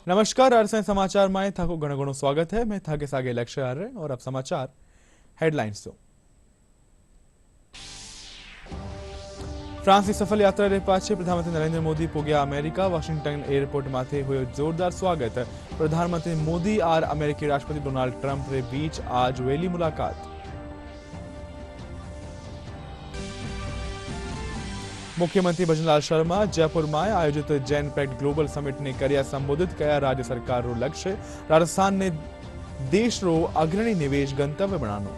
नमस्कार अरसे समाचार में थाको घणो घणो स्वागत है। मैं थाके सागे लक्ष्य आर्य और अब समाचार हेडलाइंस तो फ्रांस की सफल यात्रा रे पाछे प्रधानमंत्री नरेंद्र मोदी पोग्या अमेरिका। वॉशिंगटन एयरपोर्ट माथे हुयो जोरदार स्वागत। प्रधानमंत्री मोदी और अमेरिकी राष्ट्रपति डोनाल्ड ट्रंप रे बीच आज वेली मुलाकात। मुख्यमंत्री भजनलाल शर्मा जयपुर में आयोजित जैन पैक्ट ग्लोबल समिट ने कर्या संबोधित किया। राज्य सरकार रो लक्ष्य राजस्थान ने देश रो अग्रणी निवेश गंतव्य बनानो।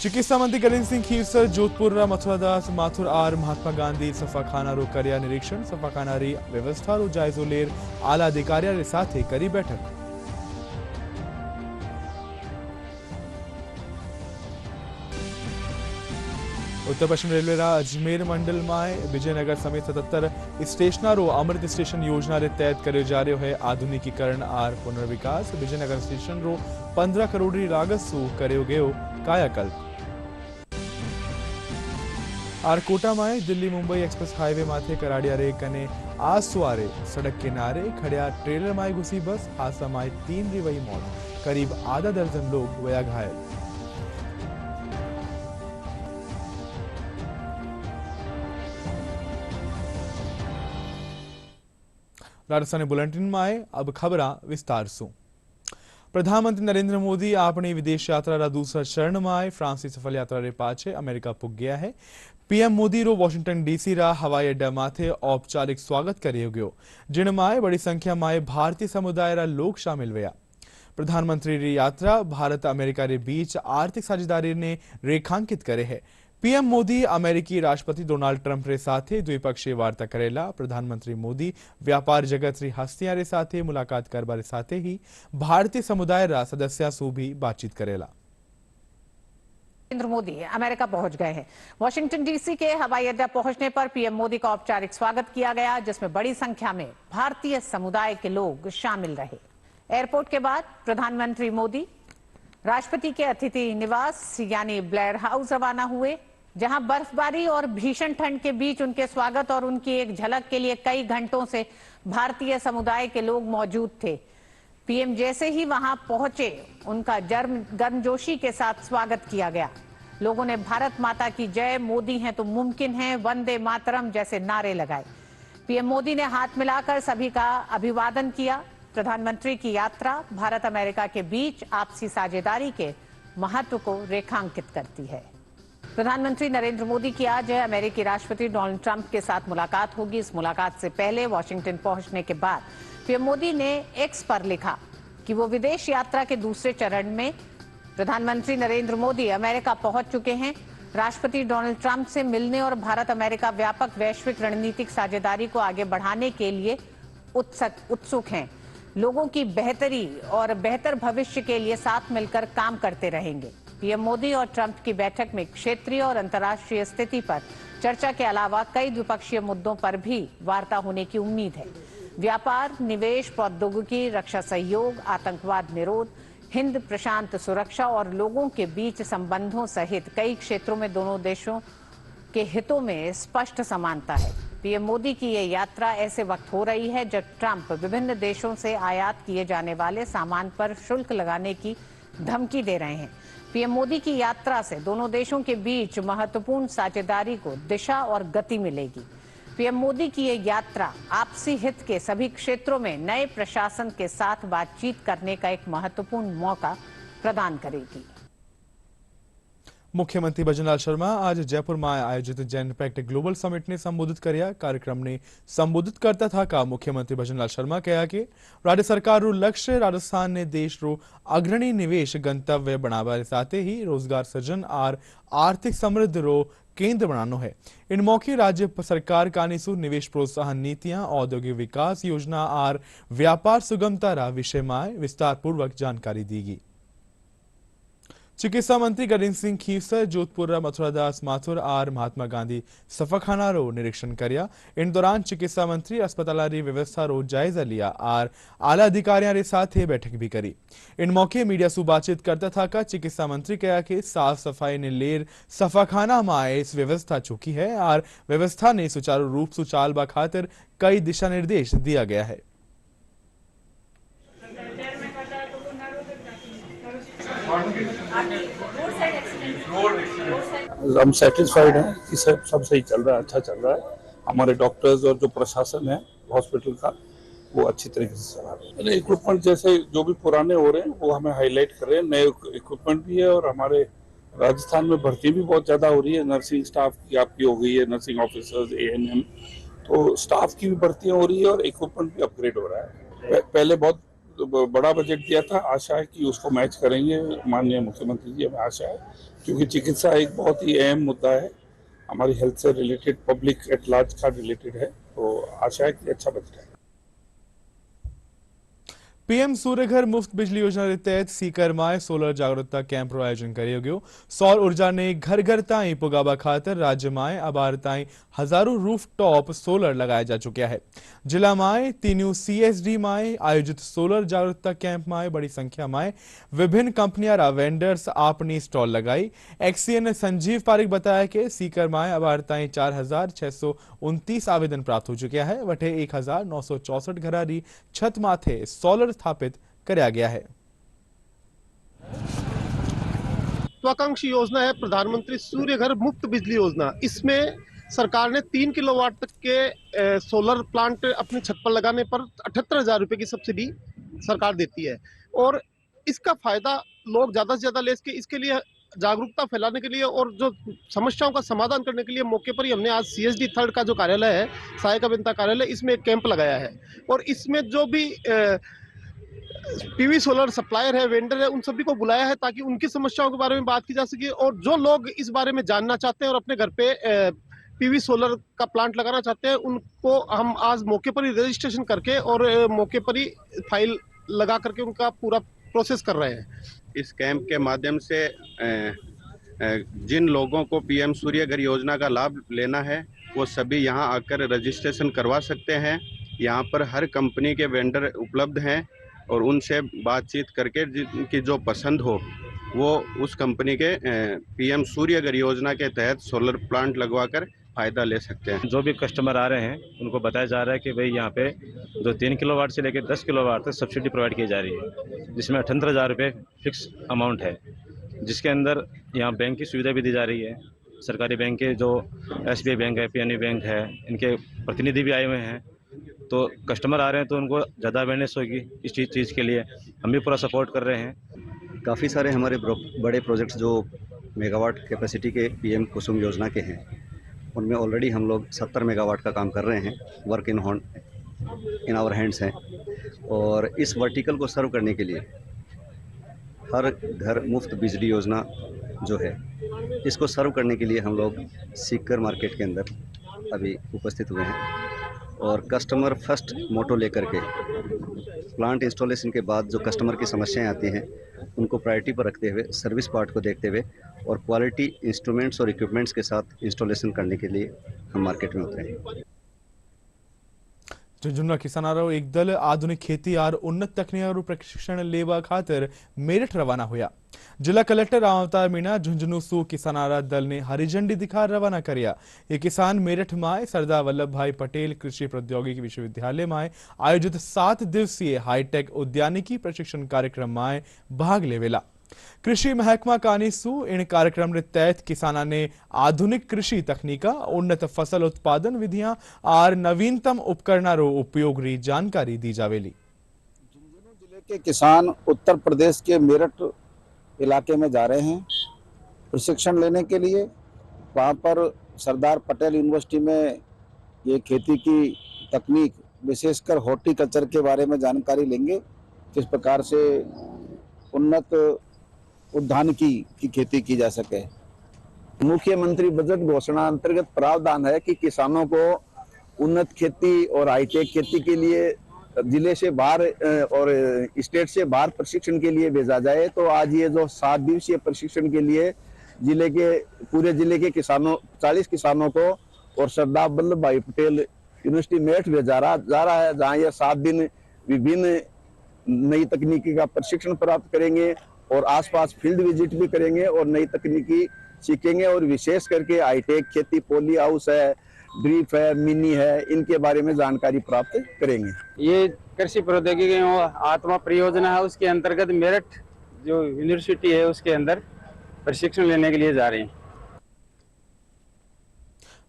चिकित्सा मंत्री गजेंद्र सिंह खीरसर जोधपुर मथुरादास माथुर आर महात्मा गांधी सफाखाना रो कर्या निरीक्षण। सफाखाना री व्यवस्था रो जायजो लेर आला अधिकारियों रे साथे करी बैठक। उत्तर पश्चिम रेलवे रा अजमेर मंडल में विजयनगर समेत 77 स्टेशनों रो अमृत स्टेशन योजना रे तहत कर्यो जा रह्यो है आधुनिकीकरण और पुनर्विकास। विजयनगर स्टेशन रो 15 करोड़ री लागत सु कर्यो गयो कायाकल्प। और कोटा में दिल्ली मुंबई एक्सप्रेस हाईवे माथे कराड़िया रे कने आज सुआरे सड़क किनारे खड़िया ट्रेलर में घुसी बस। हादसा में 3 री वही मौत, करीब आधा दर्जन लोग वया घायल। राजस्थानी बुलेटिन में आए अब खबर विस्तार से। प्रधानमंत्री नरेंद्र मोदी अपनी विदेश यात्रा रा दूसरा चरण में आए। फ्रांस की सफल यात्रा रे पाछे अमेरिका पुग गया है। पीएम मोदी रो वॉशिंगटन डीसी रा हवाई अड्डा माथे औपचारिक स्वागत करियो गयो, जिन में बड़ी संख्या में भारतीय समुदाय रा लोग शामिल हुआ। प्रधानमंत्री री यात्रा भारत अमेरिका रे बीच आर्थिक साझेदारी ने रेखांकित करे है। पीएम मोदी अमेरिकी राष्ट्रपति डोनाल्ड ट्रंप रे साथे द्विपक्षीय वार्ता करेला। प्रधानमंत्री मोदी व्यापार जगत री हस्तियां रे साथे मुलाकात करबा रे साथे ही भारतीय समुदाय रा सदस्या सु भी बातचीत करेला। नरेंद्र मोदी अमेरिका पहुंच गए हैं। वॉशिंगटन डीसी के हवाई अड्डा पहुंचने पर पीएम मोदी का औपचारिक स्वागत किया गया, जिसमें बड़ी संख्या में भारतीय समुदाय के लोग शामिल रहे। एयरपोर्ट के बाद प्रधानमंत्री मोदी राष्ट्रपति के अतिथि निवास यानी ब्लेयर हाउस रवाना हुए, जहां बर्फबारी और भीषण ठंड के बीच उनके स्वागत और उनकी एक झलक के लिए कई घंटों से भारतीय समुदाय के लोग मौजूद थे। पीएम जैसे ही वहां पहुंचे, उनका गर्मजोशी के साथ स्वागत किया गया। लोगों ने भारत माता की जय, मोदी हैं तो मुमकिन है, वंदे मातरम जैसे नारे लगाए। पीएम मोदी ने हाथ मिलाकर सभी का अभिवादन किया। प्रधानमंत्री की यात्रा भारत अमेरिका के बीच आपसी साझेदारी के महत्व को रेखांकित करती है। प्रधानमंत्री नरेंद्र मोदी की आज अमेरिकी राष्ट्रपति डोनाल्ड ट्रंप के साथ मुलाकात होगी। इस मुलाकात से पहले वॉशिंगटन पहुंचने के बाद पीएम मोदी ने एक्स पर लिखा कि वो विदेश यात्रा के दूसरे चरण में प्रधानमंत्री नरेंद्र मोदी अमेरिका पहुंच चुके हैं। राष्ट्रपति डोनाल्ड ट्रंप से मिलने और भारत अमेरिका व्यापक वैश्विक रणनीतिक साझेदारी को आगे बढ़ाने के लिए उत्सुक हैं। लोगों की बेहतरी और बेहतर भविष्य के लिए साथ मिलकर काम करते रहेंगे। पीएम मोदी और ट्रंप की बैठक में क्षेत्रीय और अंतर्राष्ट्रीय स्थिति पर चर्चा के अलावा कई द्विपक्षीय मुद्दों पर भी वार्ता होने की उम्मीद है। व्यापार, निवेश, प्रौद्योगिकी, रक्षा सहयोग, आतंकवाद निरोध, हिंद प्रशांत सुरक्षा और लोगों के बीच संबंधों सहित कई क्षेत्रों में दोनों देशों के हितों में स्पष्ट समानता है। पीएम मोदी की ये यात्रा ऐसे वक्त हो रही है जब ट्रंप विभिन्न देशों से आयात किए जाने वाले सामान पर शुल्क लगाने की धमकी दे रहे हैं। पीएम मोदी की यात्रा से दोनों देशों के बीच महत्वपूर्ण साझेदारी को दिशा और गति मिलेगी। पीएम मोदी की ये यात्रा आपसी हित के सभी क्षेत्रों में नए प्रशासन के साथ बातचीत करने का एक महत्वपूर्ण मौका प्रदान करेगी। मुख्यमंत्री भजनलाल शर्मा आज जयपुर में आयोजित जैन पैक्ट ग्लोबल समिट ने संबोधित किया। कार्यक्रम ने संबोधित करता था का मुख्यमंत्री भजनलाल शर्मा कहा कि राज्य सरकार रो लक्ष्य राजस्थान ने देश रो अग्रणी निवेश गंतव्य बनावा साथे ही रोजगार सृजन और आर्थिक समृद्धि रो केंद्र बनानो है। इन मौके राज्य सरकार कानीसु निवेश प्रोत्साहन नीतियां, औद्योगिक विकास योजना और व्यापार सुगमता रा विषय में विस्तार पूर्वक जानकारी दी गई। चिकित्सा मंत्री गरीन सिंह खीसर जोधपुर मथुरादास माथुर और महात्मा गांधी सफाखाना रो निरीक्षण कर्या। इन दौरान चिकित्सा मंत्री अस्पताल री व्यवस्था रो जायजा लिया और आला अधिकारियों रे साथ बैठक भी करी। इन मौके मीडिया से बातचीत करता था का चिकित्सा मंत्री कहा कि साफ सफाई ने लेर सफाखाना में इस व्यवस्था चुकी है और व्यवस्था ने सुचारू रूप से चालबा खातिर कई दिशा निर्देश दिया गया है। हम सेटिस्फाइड हैं कि सब सही चल रहा है, अच्छा चल रहा है। हमारे डॉक्टर्स और जो प्रशासन है हॉस्पिटल का वो अच्छी तरीके से चला रहे हैं। इक्विपमेंट जैसे जो भी पुराने हो रहे हैं वो हमें हाईलाइट कर रहे हैं, नए इक्विपमेंट भी है और हमारे राजस्थान में भर्ती भी बहुत ज्यादा हो रही है। नर्सिंग स्टाफ की आपकी हो गई है, नर्सिंग ऑफिसर्स, ANM, तो स्टाफ की भी भर्तियां हो रही है और इक्विपमेंट भी अपग्रेड हो रहा है। पहले बहुत बड़ा बजट दिया था, आशा है कि उसको मैच करेंगे माननीय मुख्यमंत्री जी, हमें आशा है, क्योंकि चिकित्सा एक बहुत ही अहम मुद्दा है, हमारी हेल्थ से रिलेटेड, पब्लिक एट लार्ज का रिलेटेड है, तो आशा है कि अच्छा बजट है। पीएम सूर्यघर मुफ्त बिजली योजना के तहत सीकर में सोलर जागरूकता कैंप रो आयोजन करियो गयो। सौर ऊर्जा ने घर घर ताई पुगाबा खातर राज्य में अबार ताई हजारों रूफ टॉप सोलर लगाया जा चुका है। जिला में तीनों CSD में आयोजित सोलर जागरूकता कैंप में बड़ी संख्या में विभिन्न कंपनियां रा वेंडर्स अपनी स्टॉल लगाई। एक्सीएन संजीव पारिक बताया कि सीकर में अबार ताई 4629 आवेदन प्राप्त हो चुके हैं। वटे 1964 घरारी छत माथे सोलर स्थापित कराया गया है। महत्वाकांक्षी योजना है प्रधानमंत्री सूर्य घर मुफ्त बिजली योजना। इसमें सरकार ने 3 किलोवाट तक के सोलर प्लांट अपनी छत पर लगाने पर 78,000 रुपए की सब्सिडी सरकार देती है और इसका फायदा लोग ज्यादा से ज्यादा ले सके, इसके लिए जागरूकता फैलाने के लिए और जो समस्याओं का समाधान करने के लिए मौके पर ही हमने आज CSD 3 का जो कार्यालय है, सहायक अभियंता कार्यालय, इसमें एक कैंप लगाया है और इसमें जो भी PV सोलर सप्लायर है, वेंडर है, उन सभी को बुलाया है ताकि उनकी समस्याओं के बारे में बात की जा सके और जो लोग इस बारे में जानना चाहते हैं और अपने घर पे PV सोलर का प्लांट लगाना चाहते हैं उनको हम आज मौके पर ही रजिस्ट्रेशन करके और मौके पर ही फाइल लगा करके उनका पूरा प्रोसेस कर रहे हैं। इस कैंप के माध्यम से जिन लोगों को PM सूर्य घर योजना का लाभ लेना है वो सभी यहां आकर रजिस्ट्रेशन करवा सकते हैं। यहां पर हर कंपनी के वेंडर उपलब्ध हैं और उनसे बातचीत करके जिनकी जो पसंद हो वो उस कंपनी के PM सूर्य घर योजना के तहत सोलर प्लांट लगवाकर फायदा ले सकते हैं। जो भी कस्टमर आ रहे हैं उनको बताया जा रहा है कि भाई यहाँ पे जो 3 किलोवाट से लेकर 10 किलोवाट तक सब्सिडी प्रोवाइड की जा रही है, जिसमें 78,000 रुपये फिक्स अमाउंट है, जिसके अंदर यहाँ बैंक की सुविधा भी दी जा रही है। सरकारी बैंक के जो SBI बैंक है, PNB बैंक है, इनके प्रतिनिधि भी आए हुए हैं, तो कस्टमर आ रहे हैं तो उनको ज़्यादा अवेयरनेस होगी इस चीज़ के लिए। हम भी पूरा सपोर्ट कर रहे हैं। काफ़ी सारे हमारे बड़े प्रोजेक्ट्स जो मेगावाट कैपेसिटी के PM कुसुम योजना के हैं उनमें ऑलरेडी हम लोग 70 मेगावाट का काम कर रहे हैं, वर्क इन आवर हैंड्स हैं और इस वर्टिकल को सर्व करने के लिए हर घर मुफ्त बिजली योजना जो है इसको सर्व करने के लिए हम लोग सीकर मार्केट के अंदर अभी उपस्थित हुए हैं और कस्टमर फर्स्ट मोटो लेकर के प्लांट इंस्टॉलेशन के बाद जो कस्टमर की समस्याएं आती हैं उनको प्रायोरिटी पर रखते हुए, सर्विस पार्ट को देखते हुए और क्वालिटी इंस्ट्रूमेंट्स और इक्विपमेंट्स के साथ इंस्टॉलेशन करने के लिए हम मार्केट में उतरे हैं। झुंझुनू किसानों एक दल आधुनिक खेती और उन्नत तकनीक प्रशिक्षण लेवा खातिर मेरठ रवाना हुआ। जिला कलेक्टर राम अवतार मीणा झुंझुनू सू किसानारा दल ने हरी झंडी दिखा रवाना किया। ये किसान मेरठ में सरदार वल्लभ भाई पटेल कृषि प्रौद्योगिकी विश्वविद्यालय में आयोजित 7 दिवसीय हाईटेक उद्यानिकी प्रशिक्षण कार्यक्रम में भाग लेवेला। कृषि महकमा कानीसू इन कार्यक्रम के तहत किसाना ने आधुनिक कृषि तकनीका, उन्नत फसल उत्पादन विधियां और नवीनतम उपकरणों उपयोग री जानकारी दी जावेली। झुंझुनू जिले के किसान उत्तर प्रदेश के मेरठ इलाके में जा रहे हैं प्रशिक्षण लेने के लिए। वहाँ पर सरदार पटेल यूनिवर्सिटी में ये खेती की तकनीक, विशेषकर हॉर्टिकल्चर के बारे में जानकारी लेंगे, किस प्रकार से उन्नत उद्यानिकी की खेती की जा सके। मुख्यमंत्री बजट घोषणा अंतर्गत प्रावधान है कि किसानों को उन्नत खेती और हाईटेक खेती के लिए जिले से बाहर और स्टेट से बाहर प्रशिक्षण के लिए भेजा जाए। तो आज ये जो 7 दिवसीय प्रशिक्षण के लिए जिले के पूरे जिले के किसानों 40 किसानों को और सरदार वल्लभ भाई पटेल यूनिवर्सिटी मेरठ भेजा जा रहा है, जहाँ ये 7 दिन विभिन्न नई तकनीकी का प्रशिक्षण प्राप्त करेंगे और आसपास फील्ड विजिट भी करेंगे और नई तकनीकी सीखेंगे और विशेष करके हाईटेक खेती, पॉली हाउस है, ड्रिप है, मिनी है, इनके बारे में जानकारी प्राप्त करेंगे। ये कृषि प्रौद्योगिकी आत्मा परियोजना है, उसके अंतर्गत मेरठ जो यूनिवर्सिटी है उसके अंदर प्रशिक्षण लेने के लिए जा रहे हैं।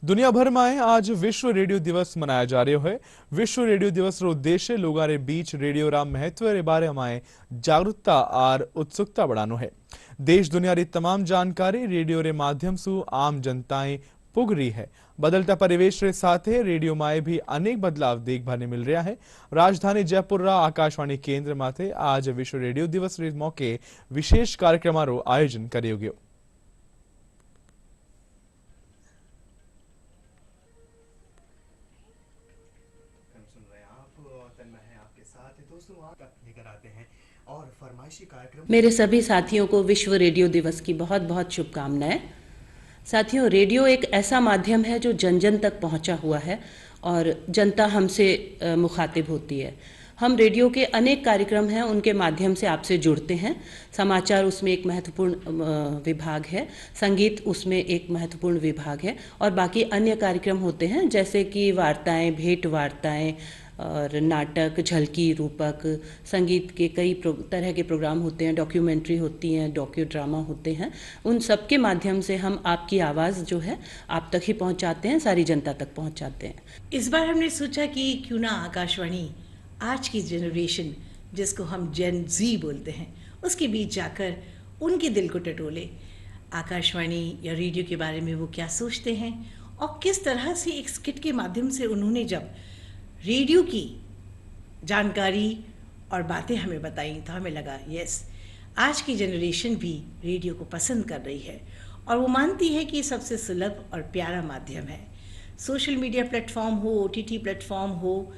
दुनिया भर में आज विश्व रेडियो दिवस मनाया जा रहा है। विश्व रेडियो दिवस रो उद्देश्य लोगों रे बीच रेडियो रा महत्व रे बारे में जागरूकता और उत्सुकता बढ़ानो है। देश दुनिया री तमाम जानकारी रेडियो रे माध्यम से आम जनताएं पुग रही है। बदलता परिवेश रे साथ रेडियो में भी अनेक बदलाव देखने मिल रहा है। राजधानी जयपुर रा आकाशवाणी केंद्र माथे आज विश्व रेडियो दिवस रे मौके विशेष कार्यक्रम रो आयोजन करियो गयो। मेरे सभी साथियों को विश्व रेडियो दिवस की बहुत बहुत शुभकामनाएं। साथियों, रेडियो एक ऐसा माध्यम है जो जन जन तक पहुंचा हुआ है और जनता हमसे मुखातिब होती है। हम रेडियो के अनेक कार्यक्रम हैं, उनके माध्यम से आपसे जुड़ते हैं। समाचार उसमें एक महत्वपूर्ण विभाग है, संगीत उसमें एक महत्वपूर्ण विभाग है और बाकी अन्य कार्यक्रम होते हैं जैसे कि वार्ताएं, भेंट वार्ताएं और नाटक, झलकी, रूपक, संगीत के कई तरह के प्रोग्राम होते हैं, डॉक्यूमेंट्री होती हैं, डॉक्यू ड्रामा होते हैं। उन सब के माध्यम से हम आपकी आवाज़ जो है आप तक ही पहुंचाते हैं, सारी जनता तक पहुंचाते हैं। इस बार हमने सोचा कि क्यों ना आकाशवाणी आज की जनरेशन जिसको हम जेन जी बोलते हैं उसके बीच जाकर उनके दिल को टटोले। आकाशवाणी या रेडियो के बारे में वो क्या सोचते हैं और किस तरह से एक स्किट के माध्यम से उन्होंने जब रेडियो की जानकारी और बातें हमें बताई तो हमें लगा यस, आज की जनरेशन भी रेडियो को पसंद कर रही है और वो मानती है कि ये सबसे सुलभ और प्यारा माध्यम है। सोशल मीडिया प्लेटफॉर्म हो, OTT प्लेटफॉर्म हो,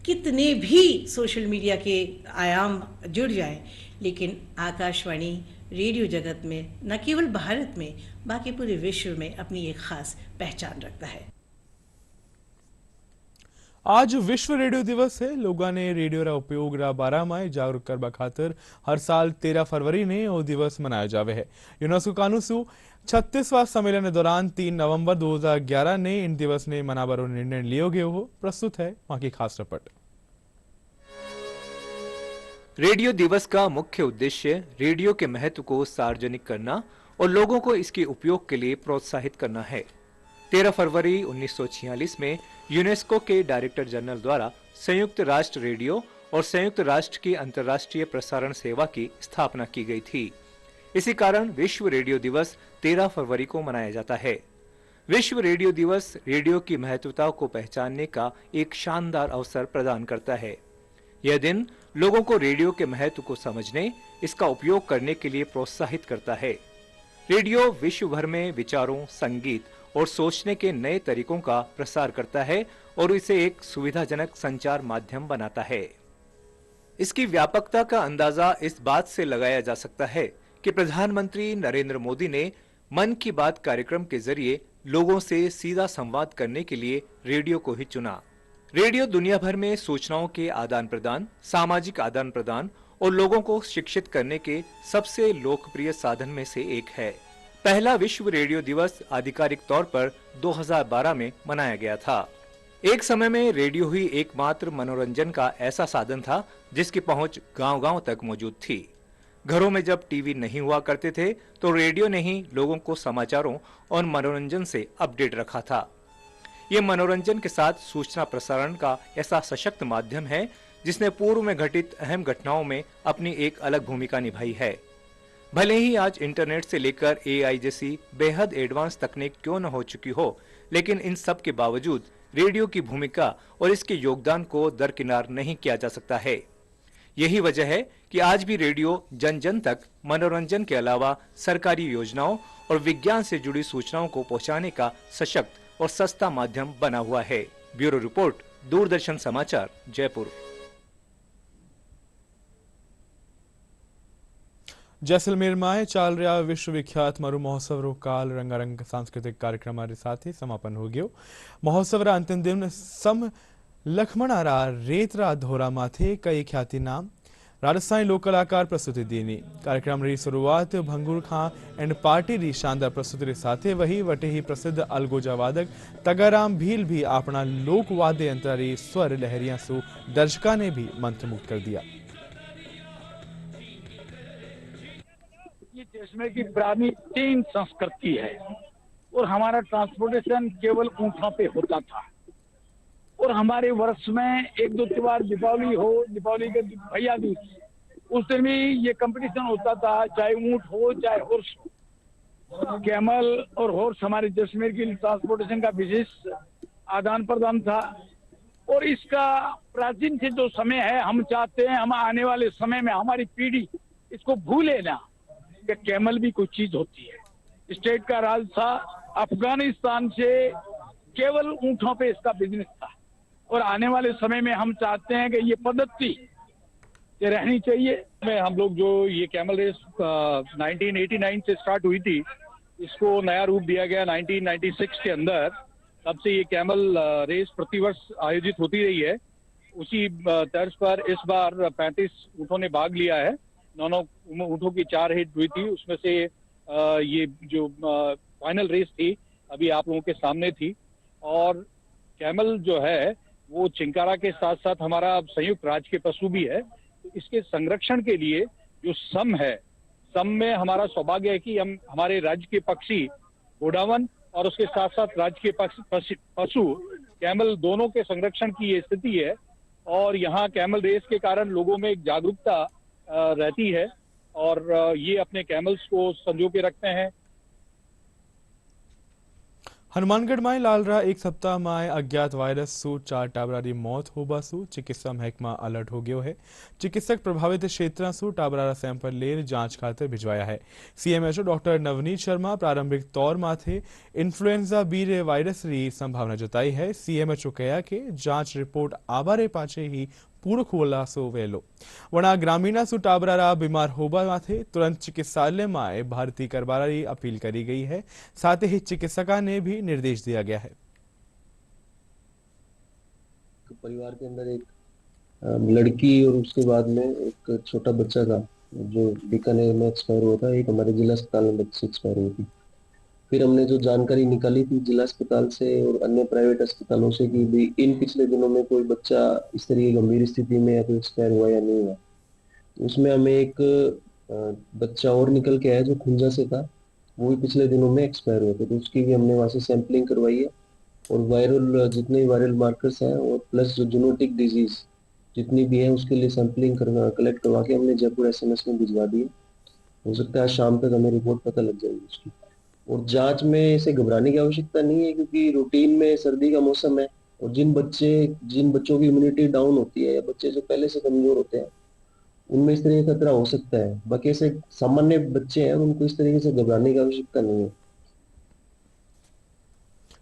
कितने भी सोशल मीडिया के आयाम जुड़ जाएं, लेकिन आकाशवाणी रेडियो जगत में न केवल भारत में बाकी पूरे विश्व में अपनी एक खास पहचान रखता है। आज विश्व रेडियो दिवस है। लोगों ने रेडियो रा उपयोग रा बारा में जागरूक करबा खातिर हर साल 13 फरवरी ने वो दिवस मनाया जावे है। यूनेस्को कानूसु 36वां सम्मेलन के दौरान 3 नवंबर 2011 ने इन दिवस ने मनाबारो निर्णय लियो गयो हो। प्रस्तुत है वहां की खास रिपोर्ट। रेडियो दिवस का मुख्य उद्देश्य रेडियो के महत्व को सार्वजनिक करना और लोगों को इसके उपयोग के लिए प्रोत्साहित करना है। 13 फरवरी 1946 में यूनेस्को के डायरेक्टर जनरल द्वारा संयुक्त राष्ट्र रेडियो और संयुक्त राष्ट्र की अंतर्राष्ट्रीय प्रसारण सेवा की स्थापना की गई थी। इसी कारण विश्व रेडियो दिवस 13 फरवरी को मनाया जाता है। विश्व रेडियो दिवस रेडियो की महत्वता को पहचानने का एक शानदार अवसर प्रदान करता है। यह दिन लोगों को रेडियो के महत्व को समझने, इसका उपयोग करने के लिए प्रोत्साहित करता है। रेडियो विश्व भर में विचारों, संगीत और सोचने के नए तरीकों का प्रसार करता है और इसे एक सुविधाजनक संचार माध्यम बनाता है। इसकी व्यापकता का अंदाजा इस बात से लगाया जा सकता है कि प्रधानमंत्री नरेंद्र मोदी ने मन की बात कार्यक्रम के जरिए लोगों से सीधा संवाद करने के लिए रेडियो को ही चुना। रेडियो दुनिया भर में सूचनाओं के आदान प्रदान, सामाजिक आदान प्रदान और लोगों को शिक्षित करने के सबसे लोकप्रिय साधन में से एक है। पहला विश्व रेडियो दिवस आधिकारिक तौर पर 2012 में मनाया गया था। एक समय में रेडियो ही एकमात्र मनोरंजन का ऐसा साधन था जिसकी पहुंच गांव-गांव तक मौजूद थी। घरों में जब टीवी नहीं हुआ करते थे तो रेडियो ने ही लोगों को समाचारों और मनोरंजन से अपडेट रखा था। ये मनोरंजन के साथ सूचना प्रसारण का ऐसा सशक्त माध्यम है जिसने पूर्व में घटित अहम घटनाओं में अपनी एक अलग भूमिका निभाई है। भले ही आज इंटरनेट से लेकर AI जैसी बेहद एडवांस तकनीक क्यों न हो चुकी हो, लेकिन इन सब के बावजूद रेडियो की भूमिका और इसके योगदान को दरकिनार नहीं किया जा सकता है। यही वजह है कि आज भी रेडियो जन जन तक मनोरंजन के अलावा सरकारी योजनाओं और विज्ञान से जुड़ी सूचनाओं को पहुंचाने का सशक्त और सस्ता माध्यम बना हुआ है। ब्यूरो रिपोर्ट, दूरदर्शन समाचार, जयपुर। जैसलमेर चाल रहा विश्वविख्यात मरु महोत्सव रो काल रंगारंग सांस्कृतिक कार्यक्रम साथ ही समापन हो गयो। महोत्सव अंतिम दिन सम लखमणारा रेतरा धोरा माथे कई ख्याति नाम राजस्थानी लोक कलाकार प्रस्तुति दीनी। कार्यक्रम री शुरुआत भंगूर खां एंड पार्टी री शानदार प्रस्तुति रे साथे वही वटे ही प्रसिद्ध अलगोजा वादक तगाराम भील भी अपना लोक वाद्य यंत्र री स्वर लहरियां सु दर्शका ने भी मंत्रमुग्ध कर दिया। ये जैसलमेर की प्राचीन संस्कृति है और हमारा ट्रांसपोर्टेशन केवल ऊँटों पे होता था और हमारे वर्ष में एक दो त्योहार दीपावली हो, दीपावली के भैया दूज उस दिन भी ये कंपटीशन होता था, चाहे ऊँट हो चाहे हॉर्स हो। कैमल और हॉर्स हमारे जैसलमेर की ट्रांसपोर्टेशन का विशेष आदान प्रदान था और इसका प्राचीन से जो समय है हम चाहते हैं हम आने वाले समय में हमारी पीढ़ी इसको भूले ना कि कैमल भी कोई चीज होती है। स्टेट का राज था, अफगानिस्तान से केवल ऊँटों पे इसका बिजनेस था और आने वाले समय में हम चाहते हैं कि ये पद्धति ये रहनी चाहिए। हम लोग जो ये कैमल रेस 1989 से स्टार्ट हुई थी, इसको नया रूप दिया गया 1996 के अंदर। तब से ये कैमल रेस प्रतिवर्ष आयोजित होती रही है। उसी तर्ज पर इस बार 35 ऊँटों ने भाग लिया है। 9 ऊँटों की 4 हिट हुई थी, उसमें से ये जो फाइनल रेस थी अभी आप लोगों के सामने थी। और कैमल जो है वो चिंकारा के साथ साथ हमारा संयुक्त राज्य के पशु भी है। तो इसके संरक्षण के लिए जो सम है, सम में हमारा सौभाग्य है कि हम हमारे राज्य के पक्षी गोडावन और उसके साथ साथ राज्य के पशु कैमल दोनों के संरक्षण की ये स्थिति है। और यहाँ कैमल रेस के कारण लोगों में एक जागरूकता रहती है और ये अपने कैमल्स को संजो के रखते हैं। हनुमानगढ़ में लाल रहा एक सप्ताह में अज्ञात वायरस सु 4 टाबरारी मौत होबा सु चिकित्सा महकमा अलर्ट हो गयो है। चिकित्सक प्रभावित क्षेत्र सु टाबरारा सैंपल ले जांच खातर भिजवाया है। सीएमएचओ डॉक्टर नवनीत शर्मा प्रारंभिक तौर माथे इन्फ्लुएंजा बी रे वायरस री संभावना जताई है। सीएमएचओ कहा कि जांच रिपोर्ट आबारे पाचे ही पूरो खुलासो वेलो वना ग्रामीणा सु टाबरारा बीमार होबा माथे तुरंत चिकित्सालय में भर्ती करवाने अपील करी गई है। साथ ही चिकित्सका ने भी निर्देश दिया गया है। परिवार के अंदर एक लड़की और उसके बाद में एक छोटा बच्चा था जो बीकानेर में एक्सपायर हुआ था। एक हमारे जिला अस्पताल में बच्ची एक्सपायर हुई थी। फिर हमने जो जानकारी निकाली थी जिला अस्पताल से और अन्य प्राइवेट अस्पतालों से कि भी इन पिछले दिनों में कोई बच्चा इस तरह की गंभीर स्थिति में या कोई एक्सपायर हुआ या नहीं हुआ, उसमें हमें एक बच्चा और निकल के आया जो खुंजा से था, वो भी पिछले दिनों में एक्सपायर हुआ था। तो उसकी भी हमने वहाँ से सैंपलिंग करवाई है और वायरल जितने वायरल मार्कर्स हैं और प्लस जो जेनेटिक डिजीज जितनी भी है उसके लिए सैंपलिंग कलेक्ट करवा के हमने जयपुर SMS में भिजवा दी है। हो सकता है आज शाम तक हमें रिपोर्ट पता लग जाएगी उसकी। और जांच में इसे घबराने की आवश्यकता नहीं है क्योंकि रूटीन में सर्दी का मौसम है और जिन बच्चों की इम्यूनिटी डाउन होती है या बच्चे जो पहले से कमजोर होते हैं उनमें इस तरह का खतरा हो सकता है। बाकी ऐसे सामान्य बच्चे हैं उनको इस तरीके से घबराने की आवश्यकता नहीं है।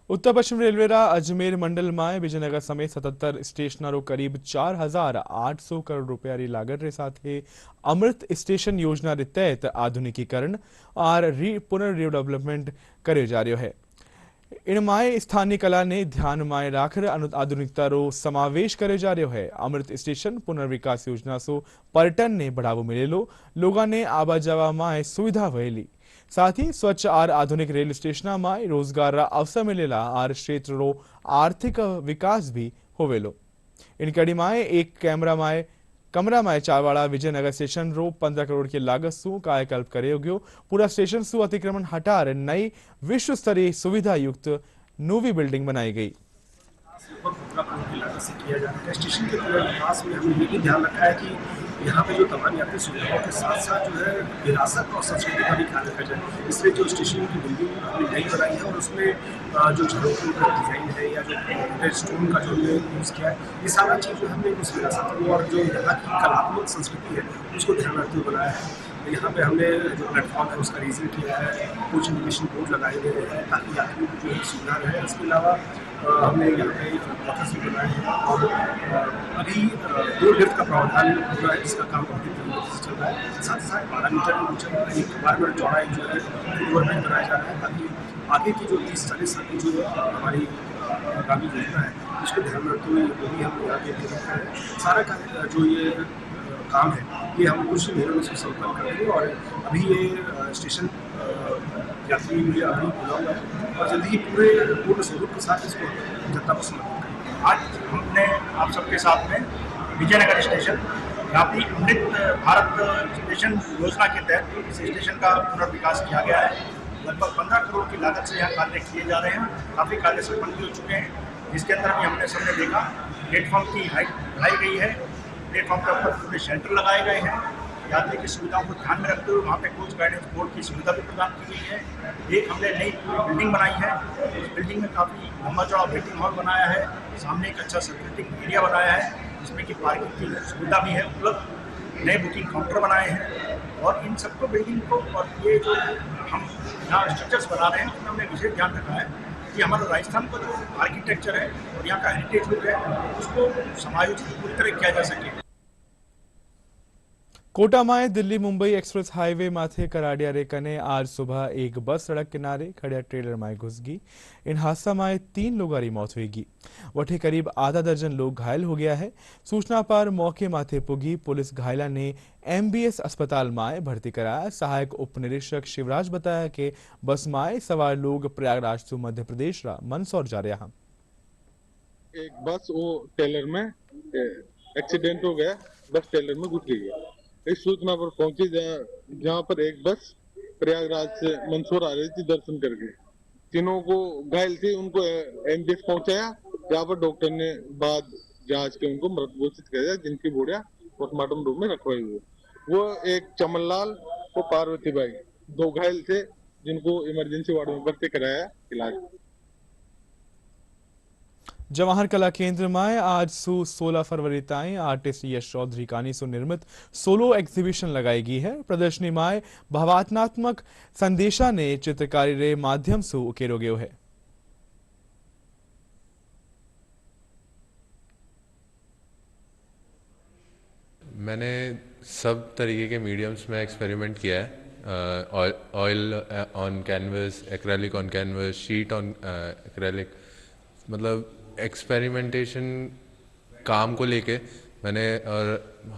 उत्तर पश्चिम रेलवे रा अजमेर मंडल में विजयनगर समेत 77 स्टेशनों करीब 4,800 करोड़ रुपया री लागत रे साथे अमृत स्टेशन योजना रे तहत आधुनिकीकरण और पुनर्डेवलपमेंट करे जा रहा है। इनमाय स्थानीय कला ने ध्यान में राखर आधुनिकता रो समावेश करे जा रहा है। अमृत स्टेशन पुनर्विकास योजना सो पर्यटन ने बढ़ावो मिलेलो, लोगों ने आवा जावा में सुविधा वहेली। साथ ही स्वच्छ और आधुनिक रेल स्टेशन में रोजगार रा अवसर मिलेला और क्षेत्र रो आर्थिक विकास भी होवेलो। इन कड़ी में एक कमरा में चावाड़ा विजयनगर स्टेशन रो 15 करोड़ की लागत सु कायाकल्प करे गयो। पूरा स्टेशन सु अतिक्रमण हटार नई विश्व स्तरीय सुविधा युक्त नोवी बिल्डिंग बनाई गई। 15 करोड़ की लागत से किया जा रहा है। स्टेशन के पूरे विकास में हमने ये भी ध्यान रखा है कि यहाँ पे जो तमाम यात्री सुविधाओं के साथ साथ जो है विरासत और संस्कृति का भी ख्याल रखा जाए। इसलिए जो स्टेशन की बिल्डिंग हमने नई बनाई है और उसमें जो झरोखों का डिज़ाइन है या जो स्टोन का जो यूज़ किया है, ये सारा चीज़ जो हमने उस विरासत को और जो यहाँ की कलात्मक संस्कृति है उसको ध्यान रखते हुए बनाया है। यहाँ पे हमने जो प्लेटफॉर्म है उसका रीजन किया है, कुछ इंडिकेशन बोर्ड लगाए गए हैं ताकि यात्रियों को जो है सुविधा रहे। इसके अलावा हमने यहाँ पे ऑफिस भी बनाए हैं और अभी 2 लिफ्ट का प्रावधान हुआ है जिसका काम अभी तेजी से चल रहा है। साथ ही साथ 12 मीटर ऊंचा एक 12 मीटर चौड़ा जो है ओवरब्रिज बनाया जा रहा है ताकि आगे की जो 30-40 साल की जो हमारी आगामी योजना है उसको ध्यान में रखते हुए वो भी हम यहाँ पे कर रहे हैं। सारा कार्य जो ये काम है ये हम कुछ महीनों में इसको संपन्न कर देंगे और अभी ये स्टेशन यात्री लिए अभी खुला हुआ है और जल्दी ही पूर्ण स्वरूप के साथ इसको जनता को समर्पित करेंगे। आज हमने आप सबके साथ में विजयनगर स्टेशन यहाँ पे अमृत भारत स्टेशन योजना के तहत इस स्टेशन का पुनर्विकास किया गया है। लगभग 15 करोड़ की लागत से यहाँ कार्य किए जा रहे हैं। काफ़ी कार्य संपन्न भी हो चुके हैं जिसके अंदर भी हमने सबने देखा प्लेटफॉर्म की हाइट बढ़ाई गई है, प्लेटफॉर्म के ऊपर पूरे शेल्टर लगाए गए हैं, यात्री की सुविधाओं को ध्यान में रखते हुए वहाँ पे कोच गाइडेंस बोर्ड की सुविधा भी प्रदान की गई है। एक हमने नई बिल्डिंग बनाई है, उस बिल्डिंग में काफ़ी लंबा चौड़ा वेटिंग हॉल बनाया है, सामने एक अच्छा सर्कुलेटिंग एरिया बनाया है जिसमें कि पार्किंग की सुविधा भी है उपलब्ध, नए बुकिंग काउंटर बनाए हैं और इन सबको बिल्डिंग को और ये जो हम यहाँ स्ट्रक्चर्स बना रहे हैं उसमें हमने विशेष ध्यान रखा है कि हमारा राजस्थान का जो आर्किटेक्चर है और यहाँ का हेरिटेज लुक है उसको समायोजित पूरी तरह किया जा सके। कोटा में दिल्ली मुंबई एक्सप्रेस हाईवे माथे कराडिया रे कने आज सुबह एक बस सड़क किनारे खड़े ट्रेलर में घुस गई। इन हादसा में 3 लोगों की मौत हुई। वठे करीब आधा दर्जन लोग घायल हो गया है। सूचना पर मौके माथे पुगी पुलिस घायला ने MBS अस्पताल में भर्ती कराया। सहायक उप निरीक्षक शिवराज बताया कि बस में सवार लोग प्रयागराज से मध्य प्रदेश रा मंदसौर जा रहा हैं। एक बस वो टेलर में एक्सीडेंट हो गया, बस टेलर में घुस गई है। इस सूचना पर पहुंची जहां पर एक बस प्रयागराज से मंदसौर आ रही थी दर्शन करके। तीनों को घायल थे, उनको MBS पहुंचाया जहां पर डॉक्टर ने बाद जांच के उनको मृत घोषित किया जिनकी बोडिया पोस्टमार्टम रूम में रखवाई हुई। वो एक चमनलाल और पार्वती बाई 2 घायल थे जिनको इमरजेंसी वार्ड में भर्ती कराया इलाज। जवाहर कला केंद्र में आज सु 16 फरवरी ताई आर्टिस्ट यश चौधरी कानी सु निर्मित सोलो एग्जीबिशन लगाई गई है। प्रदर्शनी में भावात्मक संदेशा ने चित्रकारी रे माध्यम से उकेरो गयो है। मैंने सब तरीके के मीडियम्स में एक्सपेरिमेंट किया है। Oil on canvas, acrylic on canvas, sheet on acrylic, मतलब एक्सपेरिमेंटेशन काम को लेके मैंने और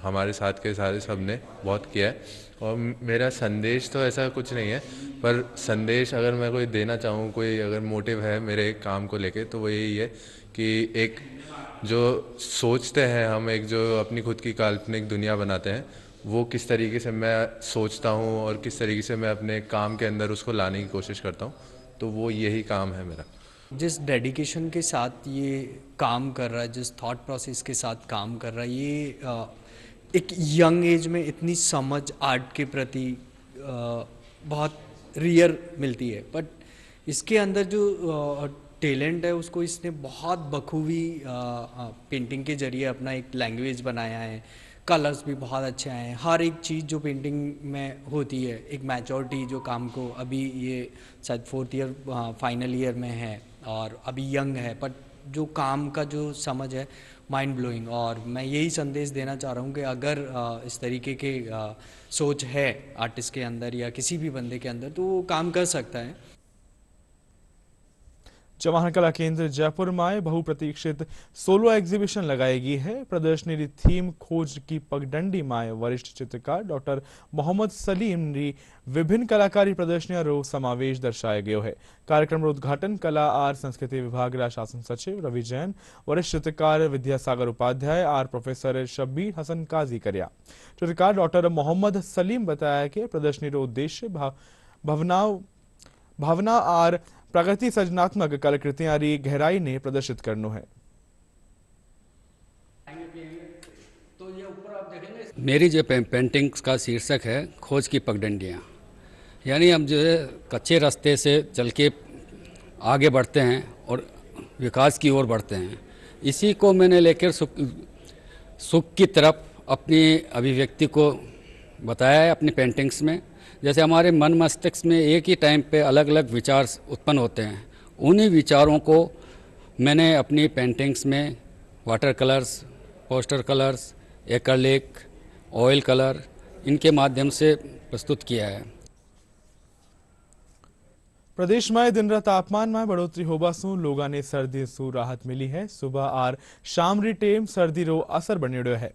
हमारे साथ के सारे सब ने बहुत किया है। और मेरा संदेश तो ऐसा कुछ नहीं है, पर संदेश अगर मैं कोई देना चाहूँ, कोई अगर मोटिव है मेरे काम को लेके तो वो यही है कि एक जो सोचते हैं हम, एक जो अपनी खुद की काल्पनिक दुनिया बनाते हैं, वो किस तरीके से मैं सोचता हूँ और किस तरीके से मैं अपने काम के अंदर उसको लाने की कोशिश करता हूँ, तो वो यही काम है मेरा। जिस डेडिकेशन के साथ ये काम कर रहा है, जिस थॉट प्रोसेस के साथ काम कर रहा है, ये एक यंग एज में इतनी समझ आर्ट के प्रति बहुत रियर मिलती है। बट इसके अंदर जो टैलेंट है उसको इसने बहुत बखूबी पेंटिंग के जरिए अपना एक लैंग्वेज बनाया है। कलर्स भी बहुत अच्छे आए हैं। हर एक चीज़ जो पेंटिंग में होती है, एक मैच्योरिटी जो काम को, अभी ये शायद 4th ईयर फाइनल ईयर में है और अभी यंग है, बट जो काम का जो समझ है माइंड ब्लोइंग। और मैं यही संदेश देना चाह रहा हूँ कि अगर इस तरीके के सोच है आर्टिस्ट के अंदर या किसी भी बंदे के अंदर तो वो काम कर सकता है। जवाहर कला केंद्र जयपुर में बहुप्रतीक्षित सोलो एग्जीबिशन लगाई गई है। प्रदर्शनी री थीम खोज की पगडंडी में वरिष्ठ चित्रकार डॉक्टर मोहम्मद सलीम री विभिन्न कलाकारी प्रदर्शनियां रो समावेश दर्शाया गयो है। कार्यक्रम रो उद्घाटन कला और संस्कृति विभाग रा शासन सचिव रवि जैन, वरिष्ठ चित्रकार विद्यासागर उपाध्याय और प्रोफेसर शब्बीर हसन काजी करया। चित्रकार डॉक्टर मोहम्मद सलीम बताया कि प्रदर्शनी रो उद्देश्य भावना और प्रगति सृजनात्मक कलाकृतियां री गहराई ने प्रदर्शित करनो है। मेरी जो पेंटिंग्स का शीर्षक है खोज की पगडंडियाँ, यानी हम जो है कच्चे रास्ते से चल के आगे बढ़ते हैं और विकास की ओर बढ़ते हैं। इसी को मैंने लेकर सुख की तरफ अपनी अभिव्यक्ति को बताया है अपनी पेंटिंग्स में। जैसे हमारे मन मस्तिष्क में एक ही टाइम पे अलग अलग विचार उत्पन्न होते हैं, उन्हीं विचारों को मैंने अपनी पेंटिंग्स में water colours, poster colours, acrylic, oil colour इनके माध्यम से प्रस्तुत किया है। प्रदेश में दिन रात तापमान में बढ़ोतरी होवा सु लोगों ने सर्दी सु राहत मिली है। सुबह और शाम री टेम सर्दी रो असर बनियो है।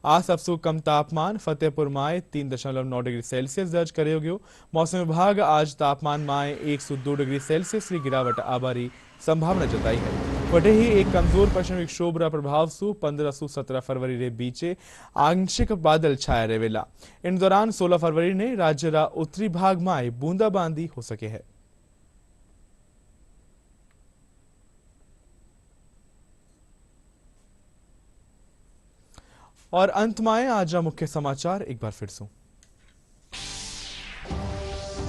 आज सबसे कम तापमान फतेहपुर में 3.9 डिग्री सेल्सियस दर्ज करो गयो। मौसम विभाग आज तापमान में 102 डिग्री सेल्सियस की गिरावट आबारी संभावना जताई है। वटे ही एक कमजोर पश्चिमी विक्षोभ रा प्रभाव सु 15 से 17 फरवरी रे बीचे आंशिक बादल छाया रहेला। इन दौरान 16 फरवरी ने राज्य रा उत्तरी भाग में बूंदाबांदी हो सके है। और अंत में आज मुख्य समाचार एक बार फिर से।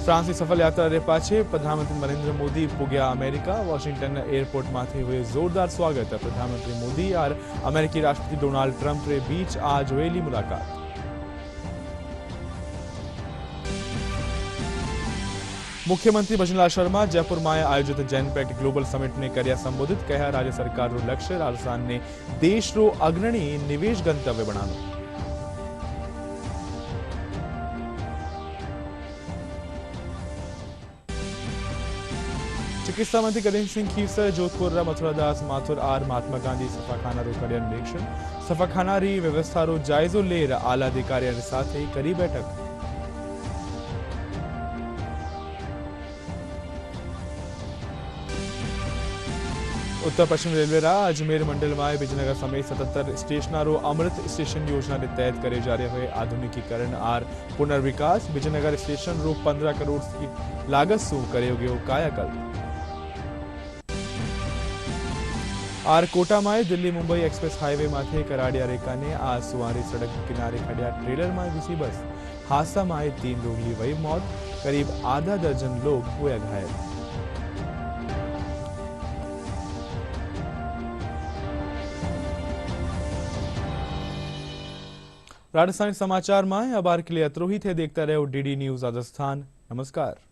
फ्रांस की सफल यात्रा रे पाछे प्रधानमंत्री नरेंद्र मोदी पुग्या अमेरिका। वॉशिंगटन एयरपोर्ट माथे हुए जोरदार स्वागत। प्रधानमंत्री मोदी और अमेरिकी राष्ट्रपति डोनाल्ड ट्रंप रे बीच आज हुएली मुलाकात। मुख्यमंत्री भजनलाल शर्मा जयपुर में आयोजित जैनपेक्ट ग्लोबल समिट ने करिया संबोधित। कहा राज्य सरकार रो लक्ष्य राजस्थान ने देश रो अग्रणी निवेश गंतव्य बनानो। चिकित्सा मंत्री करीम सिंह खीसर जोधपुर मथुरादास माथुर और महात्मा गांधी सफाखाना रो करिया निरीक्षण। सफाखाना री व्यवस्था रो जायजो लेर आला अधिकारी साथ ही करी बैठक। उत्तर पश्चिम रेलवे रा अजमेर मंडल में विजयनगर समेत 77 स्टेशनों अमृत स्टेशन योजना के तहत करे जा रहे हुए आधुनिकीकरण और पुनर्विकास। विजयनगर स्टेशन रो 15 करोड़ की लागत से करे गयो कायाकल्प। और कोटा में दिल्ली मुंबई एक्सप्रेस हाईवे माथे कराड़िया रेखा ने आज सुवारी सड़क किनारे खड़िया ट्रेलर में घुसी बस। हादसा में 3 लोग की वही मौत, करीब आधा दर्जन लोग हुए घायल। राजस्थानी समाचार में अब के लिए अतरो ही थे। देखता रहो DD न्यूज राजस्थान। नमस्कार।